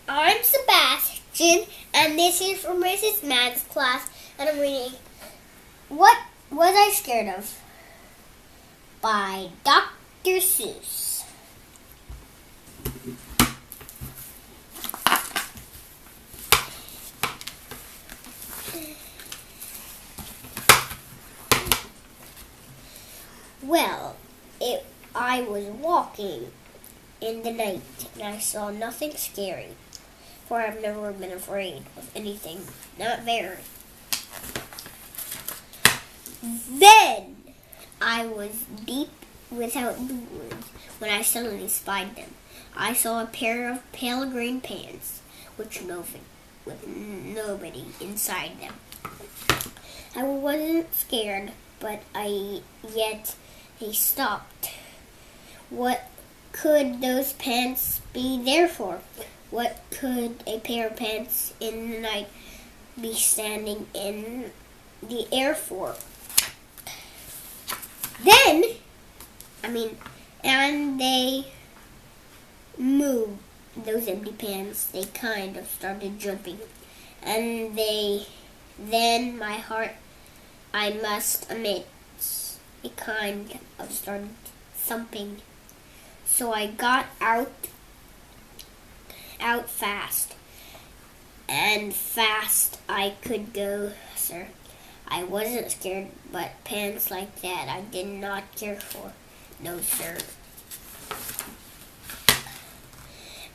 I'm Sebastian, and this is from Mrs. Mann's class, and I'm reading What Was I Scared Of? By Dr. Seuss. Well, I was walking in the night, and I saw nothing scary, for I've never been afraid of anything, not very. Then I was deep without the woods when I suddenly spied them. I saw a pair of pale green pants, with nobody inside them. I wasn't scared, but yet they stopped. What could those pants be there for? What could a pair of pants in the night be standing in the air for? And they moved, those empty pants. They kind of started jumping. And then my heart, I must admit, it kind of started thumping. So I got out fast. And fast I could go, sir. I wasn't scared, but pants like that I did not care for. No, sir.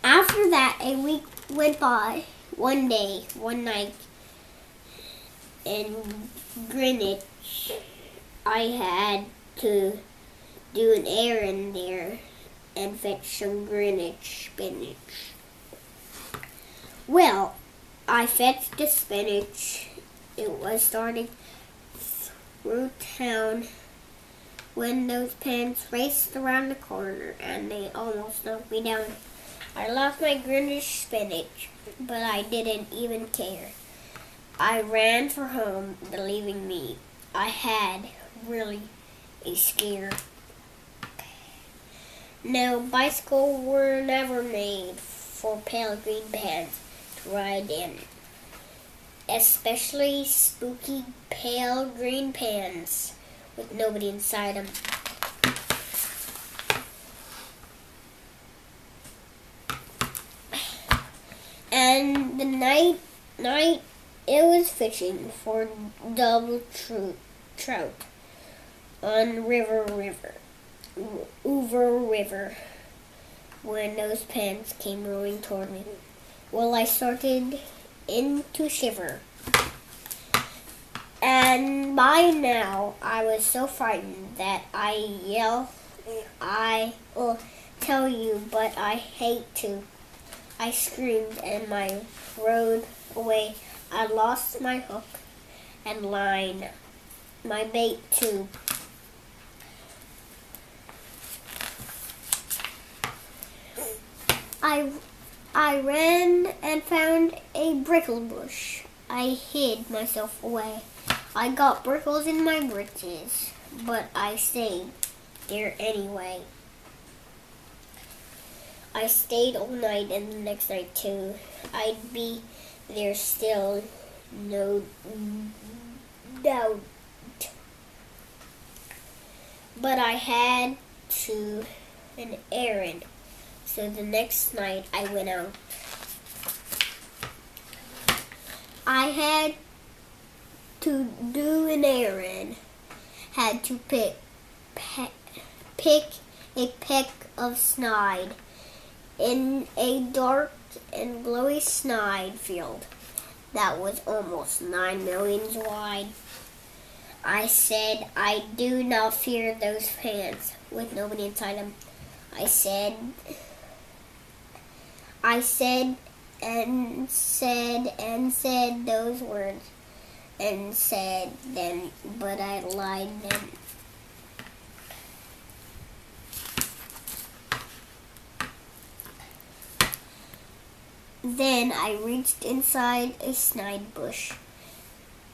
After that, a week went by. One night, in Greenwich, I had to do an errand there and fetch some Greenwich spinach. Well, I fetched the spinach. It was starting through town when those pants raced around the corner and they almost knocked me down. I lost my Greenwich spinach, but I didn't even care. I ran for home, believing me. I had really a scare. No, bicycles were never made for pale green pants to ride in. Especially spooky pale green pants with nobody inside them. And the night it was fishing for double trout on Hoover River, when those pants came rowing toward me. Well, I started into shiver. And by now, I was so frightened that I'll tell you, but I hate to. I screamed and I rode away. I lost my hook and line, my bait too. I ran and found a brittle bush. I hid myself away. I got brickles in my breeches, but I stayed there anyway. I stayed all night and the next night too. I'd be there still, no doubt. But I had to an errand, so the next night I went out. I had to do an errand, had to pick a peck of snide in a dark and glowy snide field that was almost 9 millions wide. I said, I do not fear those pants with nobody inside them. I said those words and said them, but I lied them. Then I reached inside a snide bush,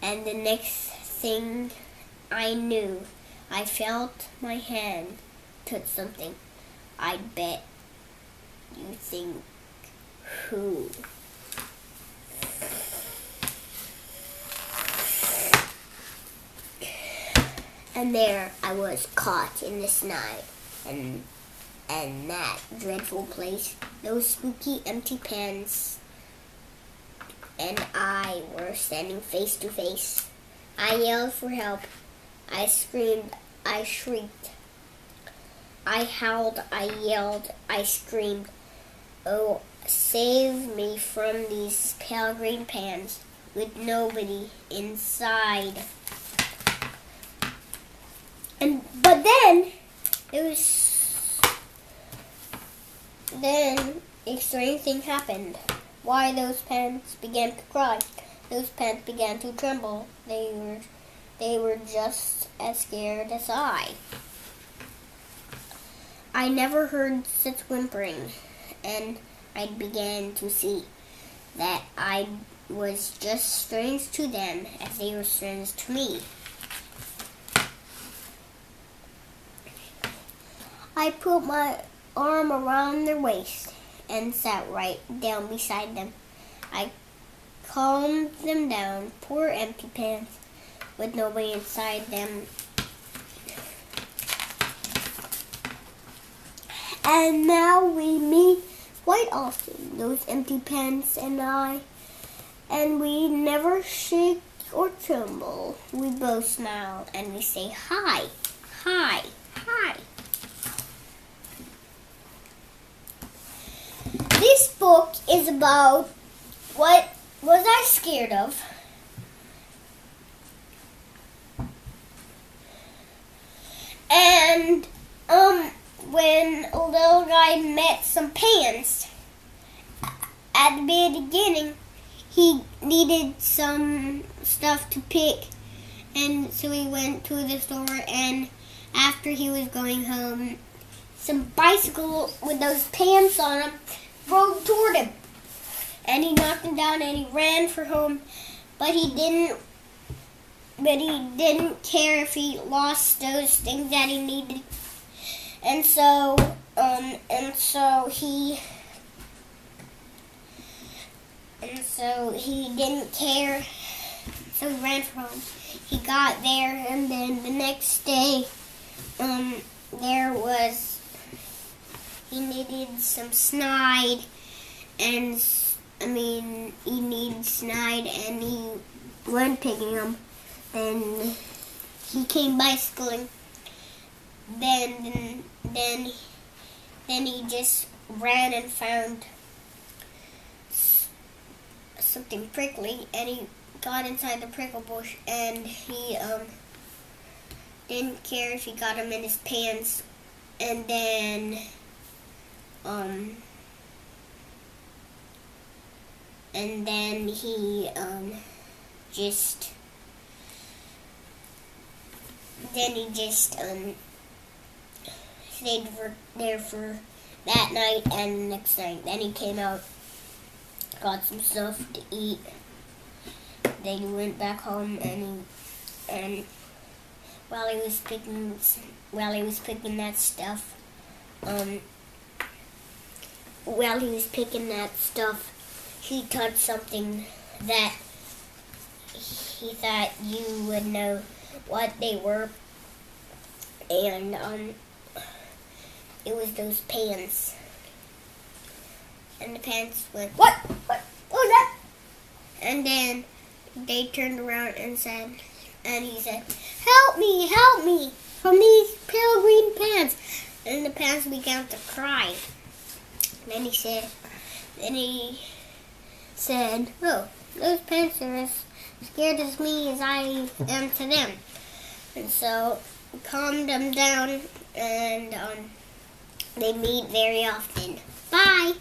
and the next thing I knew, I felt my hand touch something. I bet you think who and there I was caught in this night and that dreadful place. Those spooky empty pens and I were standing face to face. I yelled for help. I screamed. I shrieked. I howled. I yelled. I screamed. Oh, save me from these pale green pans with nobody inside. But then a strange thing happened. Why, those pants began to cry. Those pants began to tremble. They were just as scared as I. I never heard such whimpering, and I began to see that I was just strange to them as they were strange to me. I put my arm around their waist and sat right down beside them. I calmed them down, poor empty pants with nobody inside them. And now we meet quite often, those empty pants and I, and we never shake or tremble. We both smile and we say hi, hi, hi. This book is about what was I scared of, and when a little guy met some pants at the beginning, he needed some stuff to pick, and so he went to the store, and after he was going home, some bicycle with those pants on them rode toward him, and he knocked him down and he ran for home, but he didn't care if he lost those things that he needed, and so he didn't care, so he ran for home. He got there, and then the next day he needed some snide, and he needed snide, and he went picking them. Then he came bicycling. Then he just ran and found something prickly, and he got inside the prickle bush, and he didn't care if he got him in his pants, and then he just stayed there for that night and the next night. Then he came out, got some stuff to eat. Then he went back home, and while he was picking that stuff, he touched something that he thought you would know what they were, and it was those pants. And the pants went, What was that? And then they turned around and he said, help me from these pale green pants. And the pants began to cry. Then he said, oh, those pants are as scared as me as I am to them. And so calmed them down, and they meet very often. Bye.